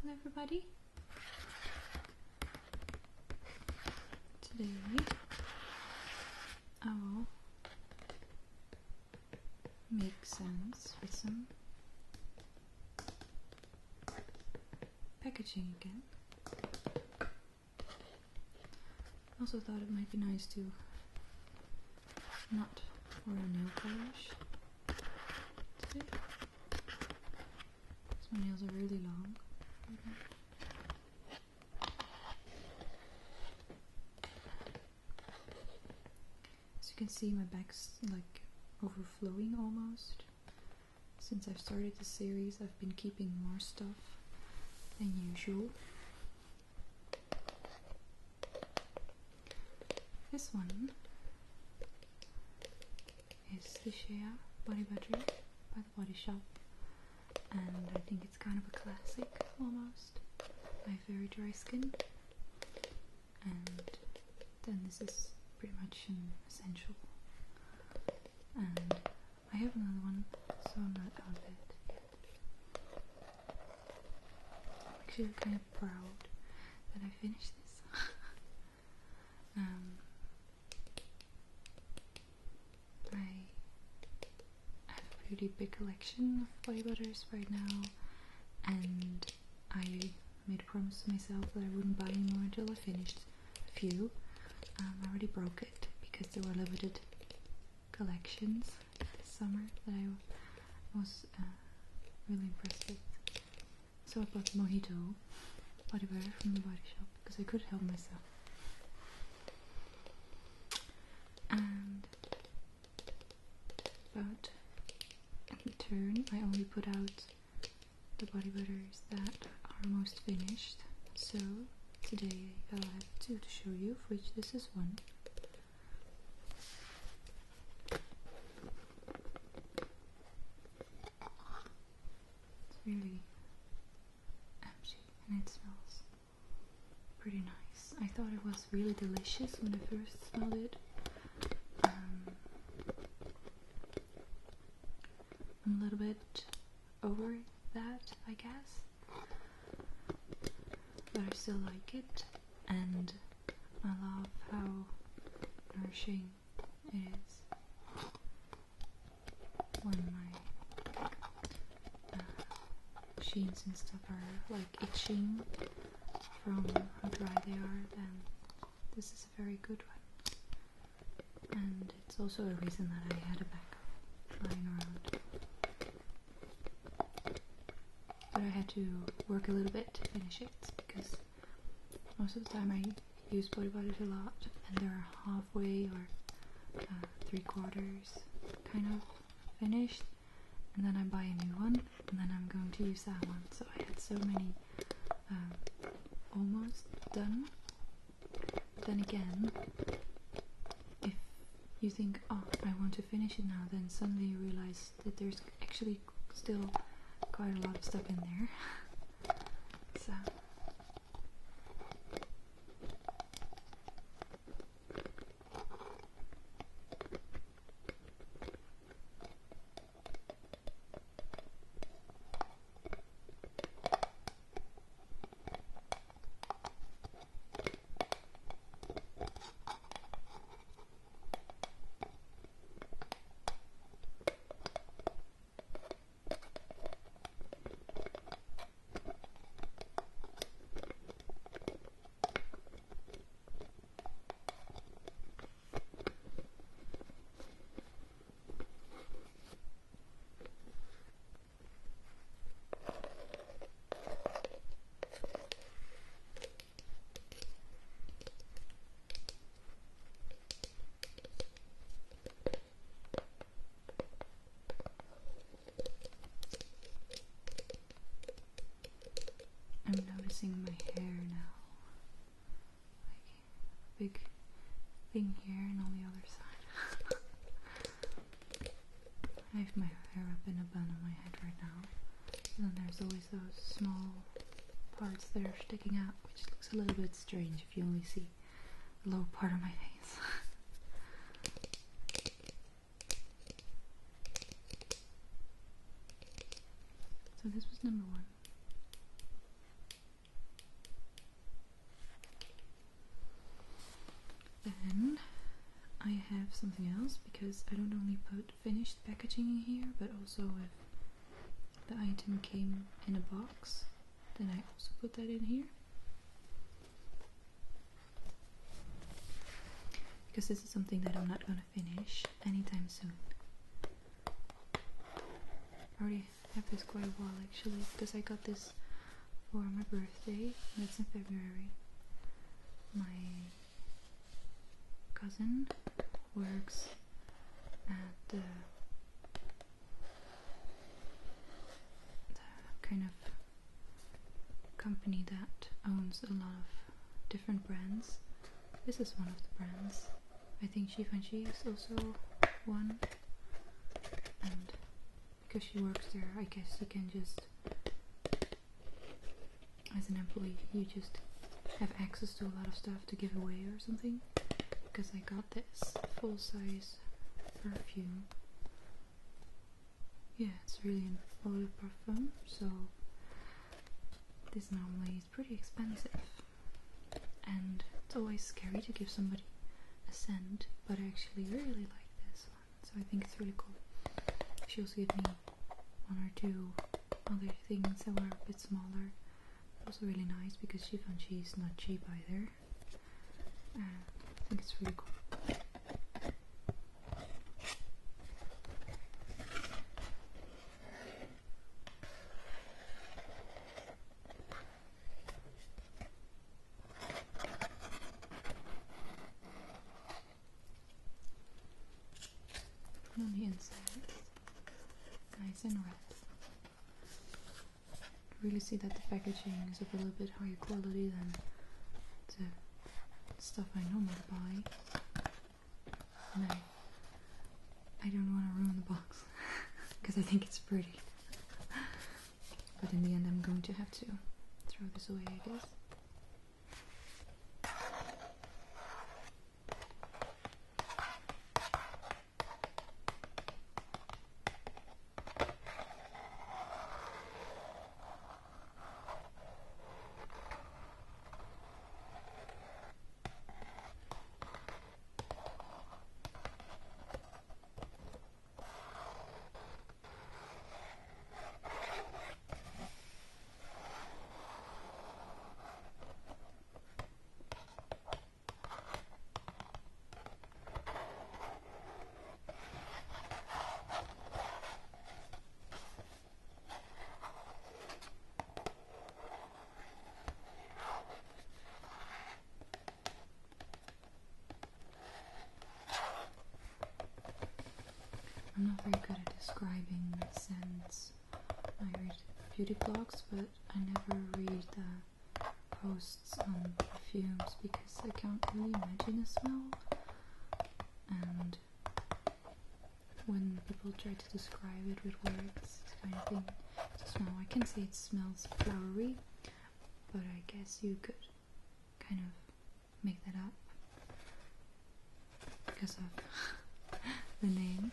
everybody. Today I will make sense with some packaging again. I also thought it might be nice to not wear a nail polish today. My nails are really long. As you can see, my back's like overflowing almost. Since I've started the series, I've been keeping more stuff than usual. This one is the Shea Bodybutter by the Body Shop. And I think it's kind of a classic almost. I have very dry skin, and then this is pretty much an essential. And I have another one, so I'm not out of it yet. I'm actually kind of proud that I finished this. Pretty big collection of body butters right now, and I made a promise to myself that I wouldn't buy anymore until I finished a few. I already broke it because there were limited collections this summer that I was really impressed with. So I bought Mojito body butter from the Body Shop because I could help myself. And but in turn, I only put out the body butters that are most finished. So today I'll have two to show you, of which this is one. It's really empty and it smells pretty nice. I thought it was really delicious when I first smelled it. I'm a little bit over that, I guess, but I still like it, and I love how nourishing it is when my sheens and stuff are like itching from how dry they are. Then this is a very good one, and it's also a reason that I had a backup lying around. But I had to work a little bit to finish it because most of the time I use body butters a lot and they're halfway or 3/4 kind of finished, and then I buy a new one and then I'm going to use that one. So I had so many almost done. But then again, if you think, oh, I want to finish it now, then suddenly you realize that there's actually still quite a lot of stuff in there. So I'm noticing my hair now, like a big thing here and on the other side. I have my hair up in a bun on my head right now, and then there's always those small parts that are sticking out, which looks a little bit strange if you only see the lower part of my face. So this was number one. have something else, because I don't only put finished packaging in here, but also if the item came in a box, then I also put that in here. Because this is something that I'm not gonna finish anytime soon. I already have this quite a while actually, because I got this for my birthday, that's in February. My cousin works at the kind of company that owns a lot of different brands. This is one of the brands. I think Givenchy is also one, and because she works there, I guess you can just, as an employee, you just have access to a lot of stuff to give away or something. Because I got this full-size perfume. Yeah, it's really an eau de parfum, so this normally is pretty expensive. And it's always scary to give somebody a scent, but I actually really like this one, so I think it's really cool. She also gave me one or two other things that were a bit smaller. Also really nice because Givenchy is not cheap either. I think it's really cool. On the inside, nice and red. You really see that the packaging is of a little bit higher quality than the stuff I normally buy. And I don't want to ruin the box because I think it's pretty. But in the end I'm going to have to throw this away, I guess. I'm not very good at describing scents. I read beauty blogs, but I never read the posts on perfumes because I can't really imagine a smell. And when people try to describe it with words, it's kind of thing to smell. I can say it smells flowery, but I guess you could kind of make that up because of the name.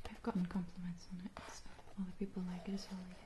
I've gotten compliments on it, so other people like it as well, I guess.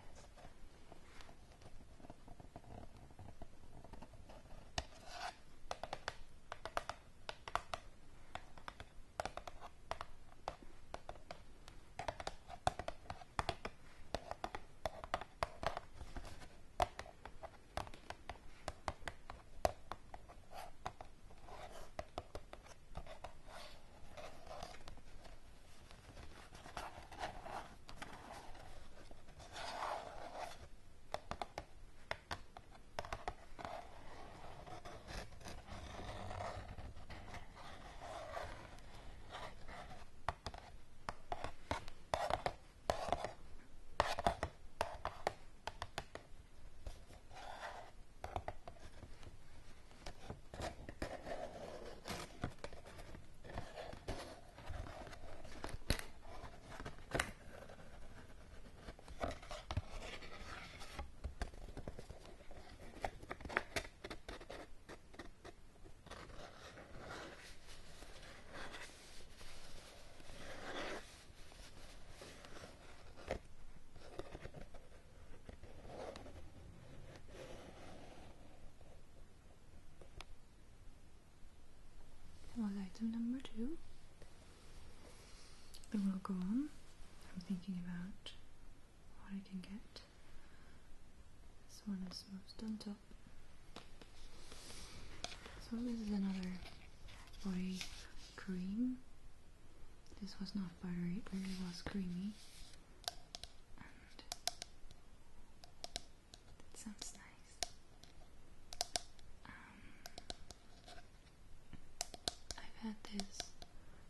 item number 2. Then we'll go on. I'm thinking about what I can get. This one is most on top. So this is another body cream. This was not buttery, it really was creamy. And that sounds nice. I've had this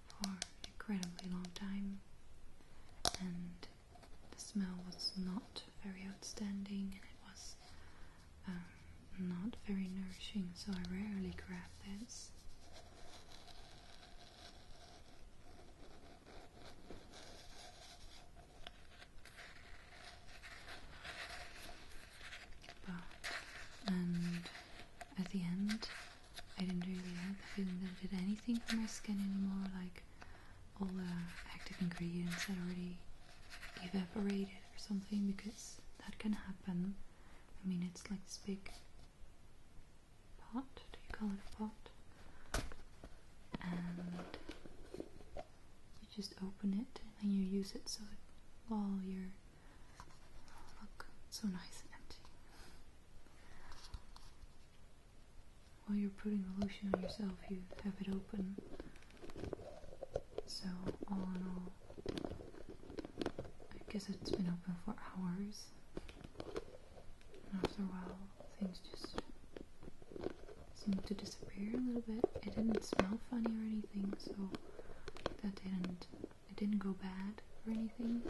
for an incredibly long time, and the smell was not very outstanding, and it was not very nourishing, so I rarely grab this. And at the end, I didn't really have the feeling that it did anything for my skin anymore, like all the active ingredients had already evaporated or something, because that can happen. I mean, it's like this big pot, do you call it a pot? And you just open it and then you use it so that while you're, oh, look, it's so nice and empty. While you're putting the lotion on yourself, you have it open. So all in all, I guess it's been open for hours. And after a while, things just seem to disappear a little bit. It didn't smell funny or anything, so it didn't go bad or anything.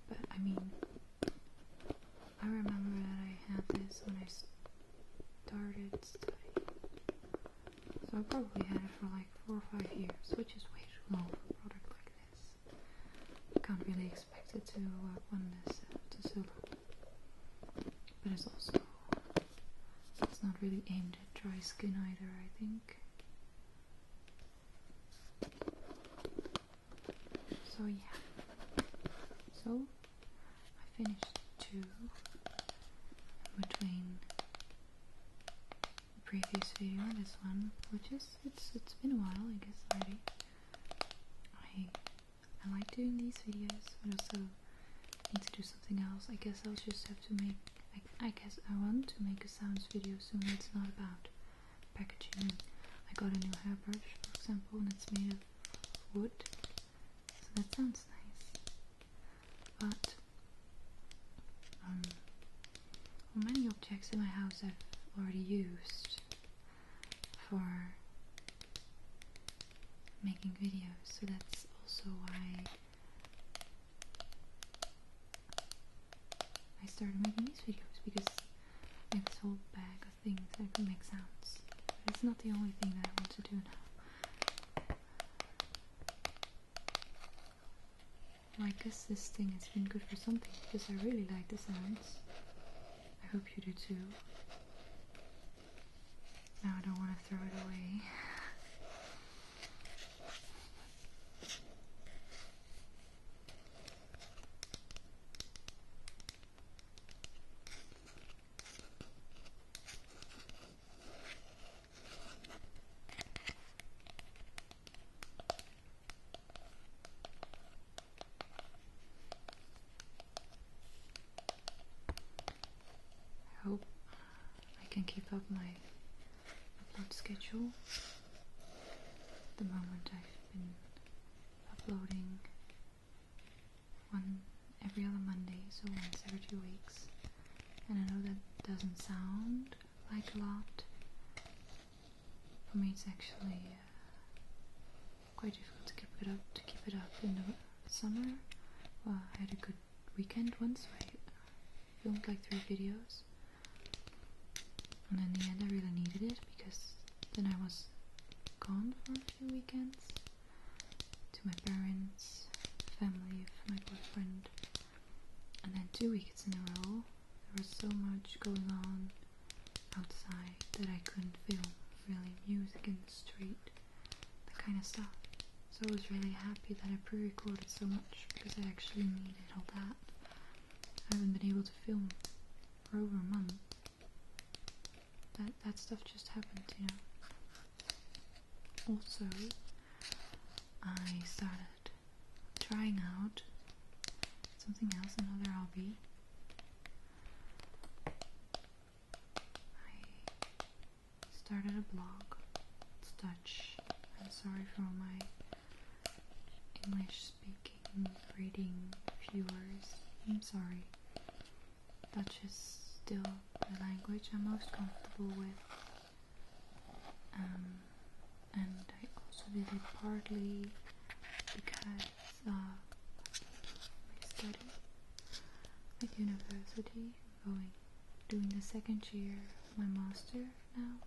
But I mean, I remember that I had this when I started studying. So I probably had it for like 4 or 5 years, which is way too long for a product like this. I can't really expect it to work on this to so long. But it's not really aimed at dry skin either, I think. So yeah. So I finished 2 between previous video and this one, which is it's been a while, I guess already. I like doing these videos, but also need to do something else. I guess I'll just have to make, I guess I want to make a sounds video soon. It's not about packaging. I got a new hairbrush, for example, and it's made of wood, so that sounds nice. But many objects in my house I've already used for making videos, so that's also why I started making these videos, because I have this whole bag of things that can make sounds. But it's not the only thing that I want to do now. Well, I guess this thing has been good for something, because I really like the sounds. I hope you do too. Now I don't want to throw it away. I hope I can keep up my upload schedule. At the moment I've been uploading every other Monday, so once every 2 weeks. And I know that doesn't sound like a lot. For me it's actually quite difficult to keep it up in the summer. Well, I had a good weekend once where I filmed like 3 videos. And in the end I really needed it, because then I was gone for a few weekends to my parents, family of my boyfriend, and then 2 weeks in a row there was so much going on outside that I couldn't film really music in the street, that kind of stuff. So I was really happy that I pre-recorded so much, because I actually needed all that. I haven't been able to film for over a month. That stuff just happened, you know. Also, I started trying out something else, another hobby. I started a blog. It's Dutch. I'm sorry for all my English speaking, reading viewers. I'm sorry. Dutch is still the language I'm most comfortable with. And I also did it partly because of my study at university. I'm doing the second year of my master now,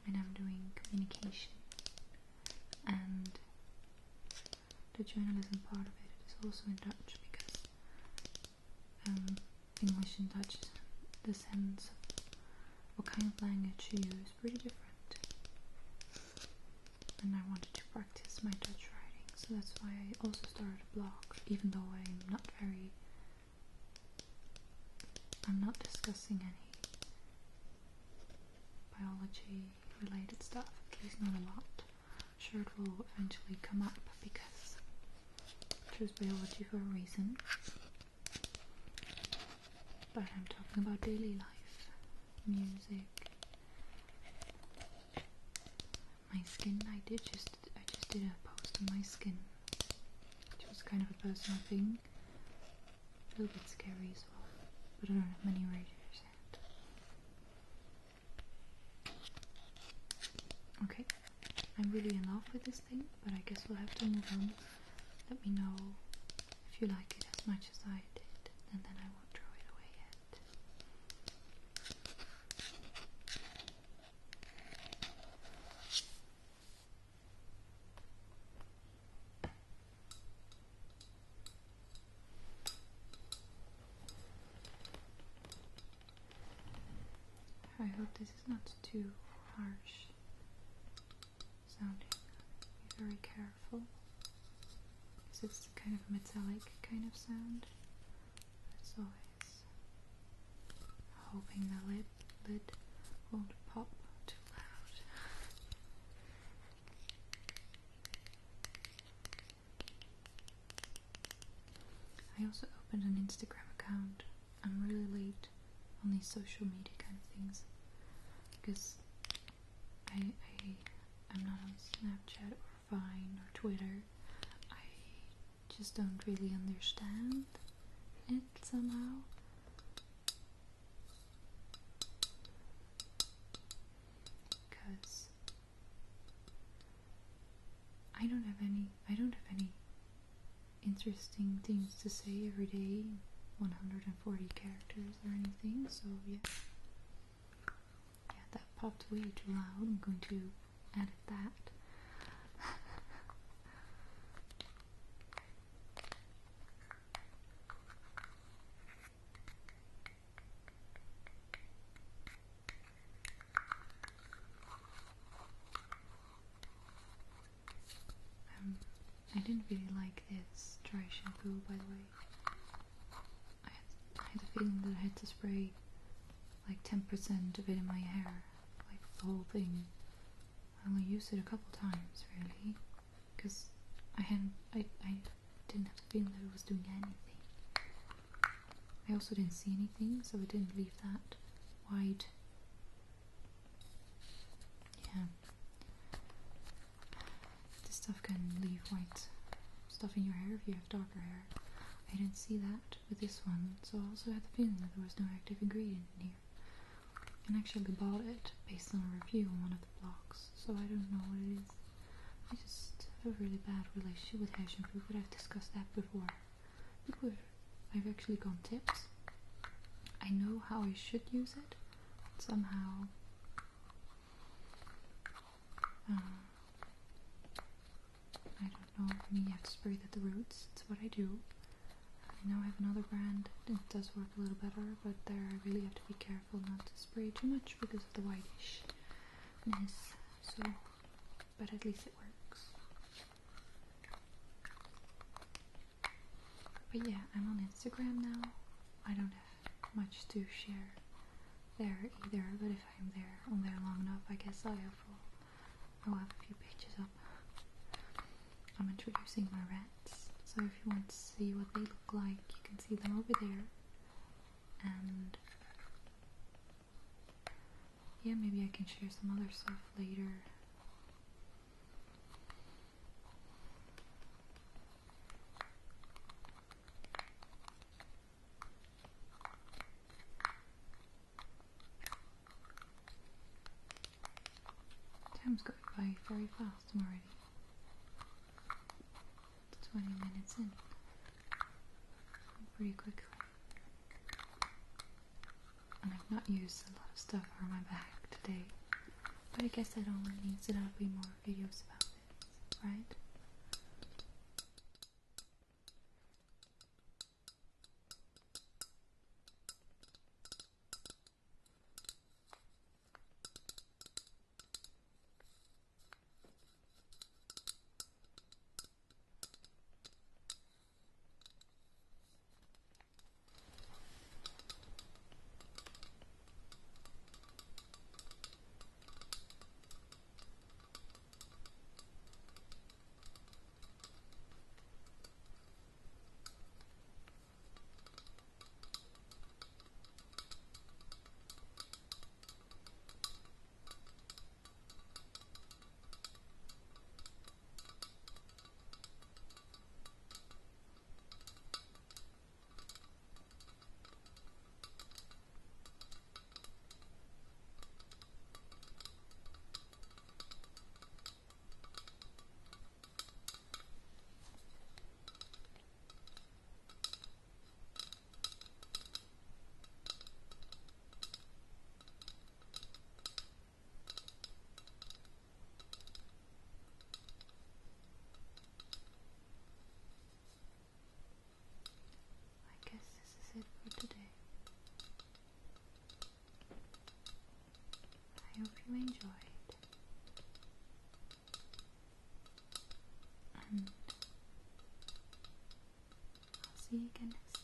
and I'm doing communication, and the journalism part of it is also in Dutch because English and Dutch, the sense of what kind of language you use, is pretty different. And I wanted to practice my Dutch writing, so that's why I also started a blog, even though I'm not discussing any biology related stuff, at least not a lot. I'm sure it will eventually come up because I chose biology for a reason. But I'm talking about daily life, music, my skin. I just did a post on my skin, which was kind of a personal thing, a little bit scary as well, but I don't have many readers yet. Okay, I'm really in love with this thing, but I guess we'll have to move on. Let me know if you like it as much as I did, and then I won't throw it away yet. I hope this is not too harsh sounding. Be very careful, because it's kind of a metallic kind of sound. It's always hoping the lid won't pop too loud. I also opened an Instagram account. I'm really late on these social media kind of things because I'm not on Snapchat or Vine or Twitter. I just don't really understand it somehow. Because I don't have any interesting things to say every day, 140 characters or anything, so yeah, that popped way too loud. I'm going to edit that. I didn't really like this Dryshampoo, by the way. I had the feeling that I had to spray like 10% of it in my hair, like the whole thing. I only used it a couple times, really, because I didn't have the feeling that it was doing anything. I also didn't see anything, so it didn't leave that wide. Yeah. This stuff can leave white stuff in your hair if you have darker hair. I didn't see that with this one, so I also had the feeling that there was no active ingredient in here. And actually bought it based on a review on one of the blogs, so I don't know what it is. I just have a really bad relationship with hair shampoo, but I've discussed that before. I've actually gotten tips. I know how I should use it, but somehow I don't know. For me, you have to spray it at the roots. It's what I do. I now have another brand that does work a little better, but there I really have to be careful not to spray too much because of the whitishness. So, but at least it works. But yeah, I'm on Instagram now. I don't have much to share there either, but if I'm on there long enough, I guess I will I'll have a few pages up. I'm introducing my rats, so if you want to see what they look like, you can see them over there. And yeah, maybe I can share some other stuff later. Time's going by very fast already. It's 20 minutes in. Pretty quickly. And I've not used a lot of stuff for my back today. But I guess that only means that I'll be more videos about this, right? For today. I hope you enjoyed, and I'll see you again next time.